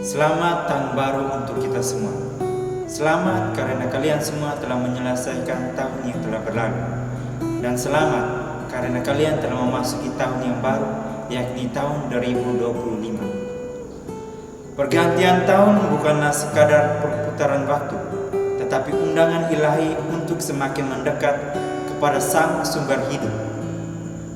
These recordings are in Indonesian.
Selamat tahun baru untuk kita semua. Selamat karena kalian semua telah menyelesaikan tahun yang telah berlalu. Dan selamat karena kalian telah memasuki tahun yang baru, yakni tahun 2025. Pergantian tahun bukanlah sekadar perputaran waktu, tetapi undangan ilahi untuk semakin mendekat kepada Sang Sumber Hidup.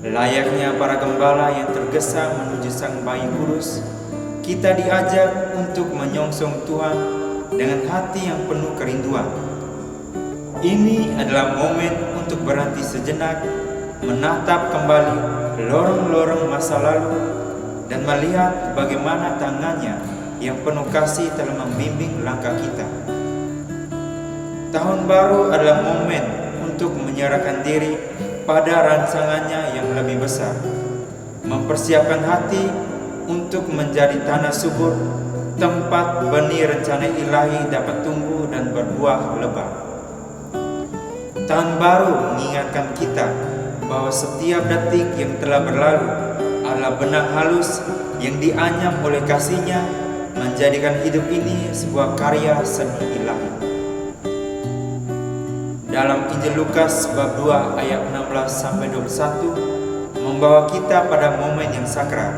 Layaknya para gembala yang tergesa menuju Sang Bayi Kudus, kita diajak untuk menyongsong Tuhan dengan hati yang penuh kerinduan. Ini adalah momen untuk berhenti sejenak, menatap kembali lorong-lorong masa lalu, dan melihat bagaimana tangannya yang penuh kasih telah membimbing langkah kita. Tahun baru adalah momen untuk menyerahkan diri pada rancangannya yang lebih besar, mempersiapkan hati untuk menjadi tanah subur, tempat benih rencana ilahi dapat tumbuh dan berbuah lebat. Tahun baru mengingatkan kita bahwa setiap detik yang telah berlalu adalah benang halus yang dianyam oleh kasih-Nya, menjadikan hidup ini sebuah karya seni ilahi. Dalam Injil Lukas bab 2 ayat 16-21 membawa kita pada momen yang sakral,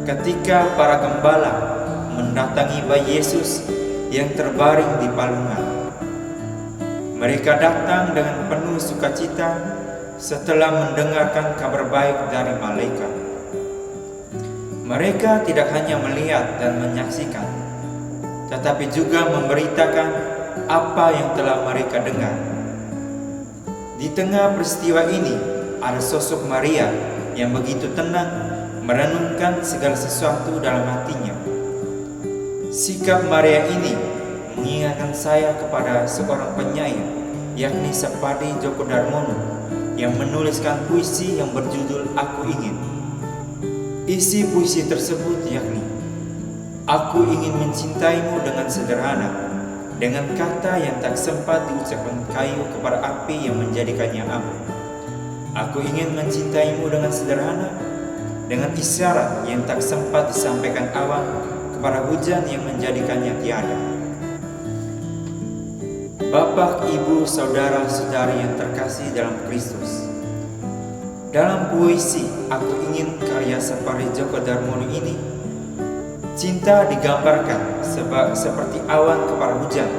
ketika para gembala mendatangi bayi Yesus yang terbaring di palungan. Mereka datang dengan penuh sukacita setelah mendengarkan kabar baik dari malaikat. Mereka tidak hanya melihat dan menyaksikan, tetapi juga memberitakan apa yang telah mereka dengar. Di tengah peristiwa ini ada sosok Maria yang begitu tenang merenungkan segala sesuatu dalam hatinya. Sikap Maria ini mengingatkan saya kepada seorang penyair, yakni Sapadi Djoko Darmono, yang menuliskan puisi yang berjudul Aku Ingin. Isi puisi tersebut yakni, aku ingin mencintaimu dengan sederhana, dengan kata yang tak sempat diucapkan kayu kepada api yang menjadikannya api. Aku ingin mencintaimu dengan sederhana, dengan isyarat yang tak sempat disampaikan awan kepada hujan yang menjadikannya tiada. Bapak, Ibu, Saudara-saudari yang terkasih dalam Kristus, dalam puisi Aku Ingin karya Sapadi Djoko Darmono ini, cinta digambarkan seperti awan kepada hujan,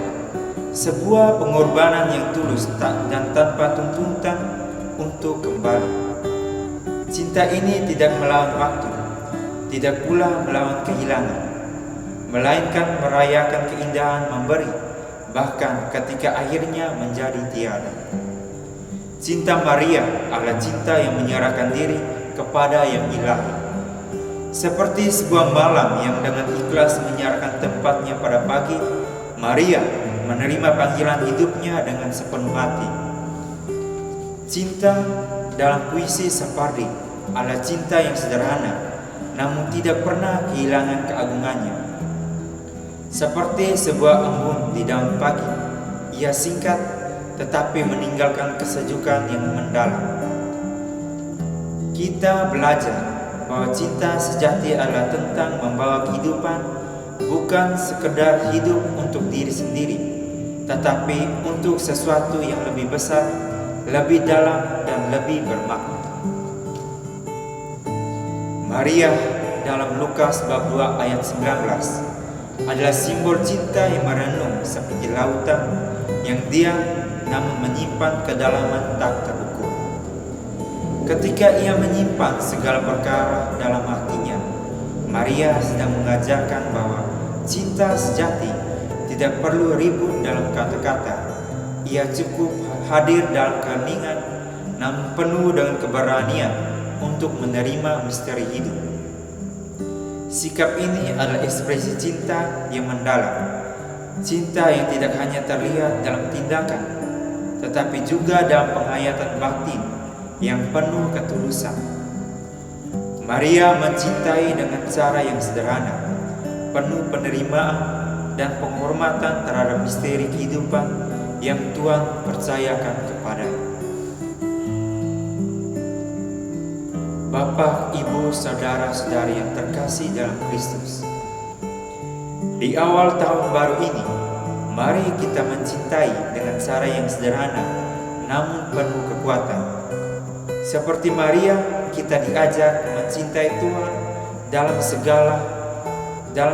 sebuah pengorbanan yang tulus dan tanpa tuntutan untuk kembali. Cinta ini tidak melawan waktu, tidak pula melawan kehilangan, melainkan merayakan keindahan memberi, bahkan ketika akhirnya menjadi tiada. Cinta Maria adalah cinta yang menyerahkan diri kepada yang ilahi. Seperti sebuah malam yang dengan ikhlas menyerahkan tempatnya pada pagi, Maria menerima panggilan hidupnya dengan sepenuh hati. Cinta dalam puisi Sapadi adalah cinta yang sederhana, namun tidak pernah kehilangan keagungannya. Seperti sebuah embun di daun pagi, ia singkat tetapi meninggalkan kesejukan yang mendalam. Kita belajar bahwa cinta sejati adalah tentang membawa kehidupan, bukan sekedar hidup untuk diri sendiri, tetapi untuk sesuatu yang lebih besar, lebih dalam, dan lebih bermakna. Maria dalam Lukas bab 2 ayat 19 adalah simbol cinta yang merenung seperti lautan yang diam namun menyimpan kedalaman tak terukur. Ketika ia menyimpan segala perkara dalam hatinya, Maria sedang mengajarkan bahwa cinta sejati tidak perlu ribut dalam kata-kata. Ia cukup hadir dalam keheningan, namun penuh dengan keberanian untuk menerima misteri hidup. Sikap ini adalah ekspresi cinta yang mendalam, cinta yang tidak hanya terlihat dalam tindakan, tetapi juga dalam penghayatan batin yang penuh ketulusan. Maria mencintai dengan cara yang sederhana, penuh penerimaan dan penghormatan terhadap misteri kehidupan yang Tuhan percayakan kepadanya. Bapak, Ibu, Saudara-saudari yang terkasih dalam Kristus, Di awal tahun baru ini, mari kita mencintai dengan cara yang sederhana, namun penuh kekuatan. Seperti Maria, kita diajak mencintai Tuhan dalam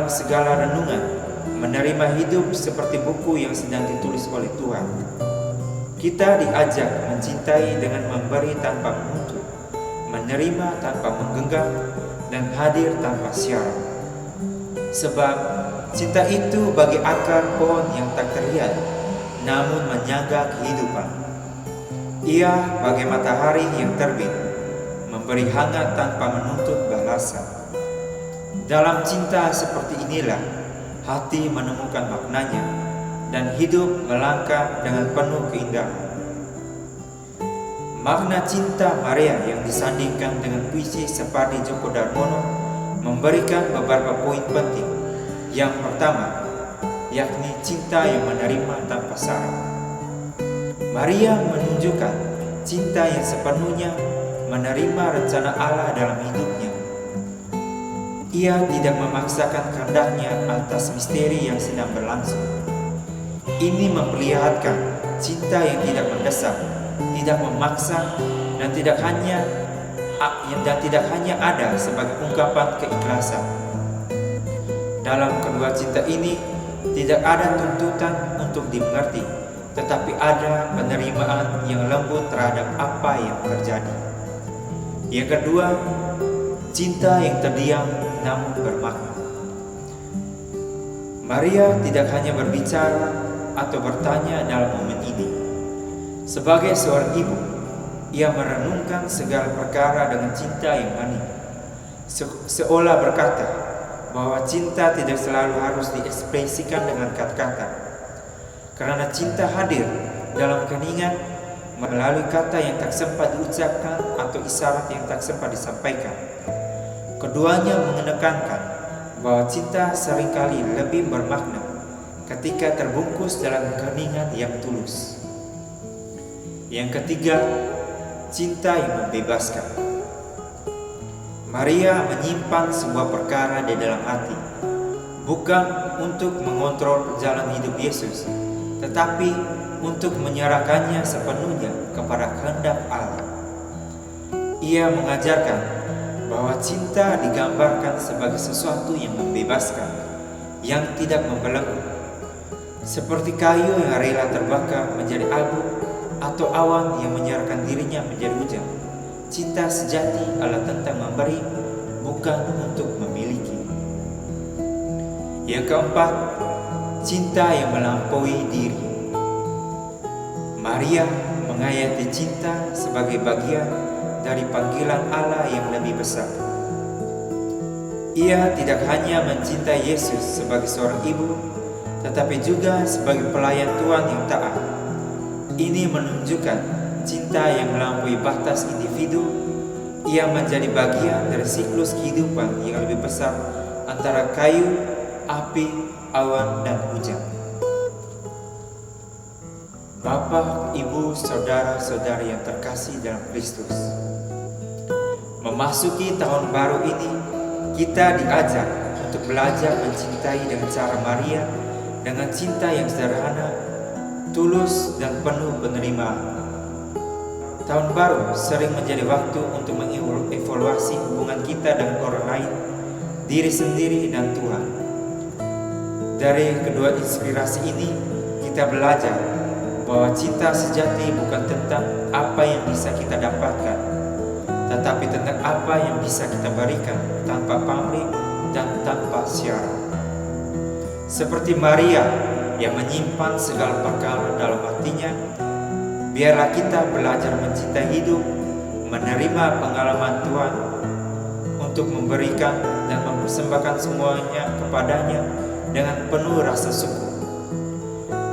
segala renungan, menerima hidup seperti buku yang sedang ditulis oleh Tuhan. Kita diajak mencintai dengan memberi tanpa menuntut, menerima tanpa menggenggam, dan hadir tanpa syarat. Sebab cinta itu bagi akar pohon yang tak terlihat, namun menyangga kehidupan. Ia bagai matahari yang terbit, memberi hangat tanpa menuntut balasan. Dalam cinta seperti inilah, hati menemukan maknanya, dan hidup melangkah dengan penuh keindahan. Makna cinta Maria yang disandingkan dengan puisi Separdi Djoko Darmono memberikan beberapa poin penting. Yang pertama, yakni cinta yang menerima tanpa syarat. Maria menunjukkan cinta yang sepenuhnya menerima rencana Allah dalam hidupnya. Ia tidak memaksakan kehendaknya atas misteri yang sedang berlangsung. Ini memperlihatkan cinta yang tidak mendesak, tidak memaksa, dan tidak hanya ada sebagai ungkapan keikhlasan. Dalam kedua cinta ini tidak ada tuntutan untuk dimengerti, tetapi ada penerimaan yang lembut terhadap apa yang terjadi. Yang kedua, cinta yang terdiam namun bermakna. Maria tidak hanya berbicara atau bertanya dalam momen ini. Sebagai seorang ibu, ia merenungkan segala perkara dengan cinta yang hening, seolah berkata bahwa cinta tidak selalu harus diekspresikan dengan kata-kata, karena cinta hadir dalam keheningan melalui kata yang tak sempat diucapkan atau isyarat yang tak sempat disampaikan. Keduanya menekankan bahwa cinta seringkali lebih bermakna ketika terbungkus dalam keheningan yang tulus. Yang ketiga, cinta yang membebaskan. Maria menyimpan sebuah perkara di dalam hati, bukan untuk mengontrol jalan hidup Yesus, tetapi untuk menyerahkannya sepenuhnya kepada kehendak Allah. Ia mengajarkan bahwa cinta digambarkan sebagai sesuatu yang membebaskan, yang tidak membelenggu, seperti kayu yang rela terbakar menjadi abu, atau awan yang menyerahkan dirinya menjadi hujan. Cinta sejati adalah tentang memberi, bukan untuk memiliki. Yang keempat, cinta yang melampaui diri. Maria menghayati cinta sebagai bagian dari panggilan Allah yang lebih besar. Ia tidak hanya mencintai Yesus sebagai seorang ibu, tetapi juga sebagai pelayan Tuhan yang taat. Ini menunjukkan cinta yang melampaui batas individu. Ia menjadi bagian dari siklus kehidupan yang lebih besar antara kayu, api, awan, dan hujan. Bapak, Ibu, saudara-saudari yang terkasih dalam Kristus, memasuki tahun baru ini, kita diajak untuk belajar mencintai dengan cara Maria, dengan cinta yang sederhana, tulus, dan penuh penerimaan. Tahun baru sering menjadi waktu untuk mengevaluasi hubungan kita dengan orang lain, diri sendiri, dan Tuhan. Dari kedua inspirasi ini, kita belajar bahwa cinta sejati bukan tentang apa yang bisa kita dapatkan, tetapi tentang apa yang bisa kita berikan tanpa pamrih dan tanpa syarat. Seperti Maria yang menyimpan segala perkara dalam hatinya, biarlah kita belajar mencintai hidup, menerima pengalaman Tuhan, untuk memberikan dan mempersembahkan semuanya kepadanya dengan penuh rasa syukur.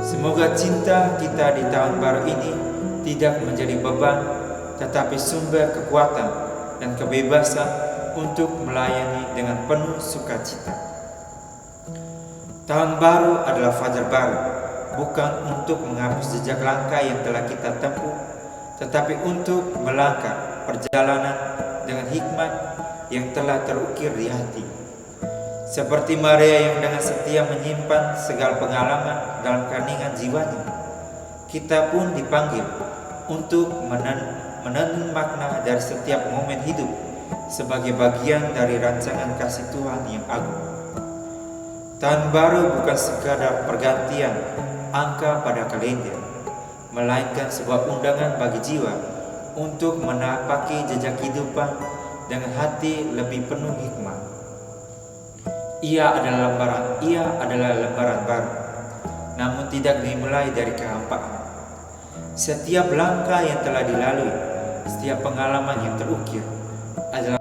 Semoga cinta kita di tahun baru ini tidak menjadi beban, tetapi sumber kekuatan dan kebebasan untuk melayani dengan penuh sukacita. Tahun baru adalah fajar baru, bukan untuk menghapus jejak langkah yang telah kita tempuh, tetapi untuk melangkah perjalanan dengan hikmat yang telah terukir di hati. Seperti Maria yang dengan setia menyimpan segala pengalaman dalam keheningan jiwanya, kita pun dipanggil untuk menenun makna dari setiap momen hidup sebagai bagian dari rancangan kasih Tuhan yang agung. Tahun baru bukan sekadar pergantian angka pada kalender, melainkan sebuah undangan bagi jiwa untuk menapaki jejak kehidupan dengan hati lebih penuh hikmah. Ia adalah lembaran baru, namun tidak dimulai dari kehampaan. Setiap langkah yang telah dilalui, setiap pengalaman yang terukir adalah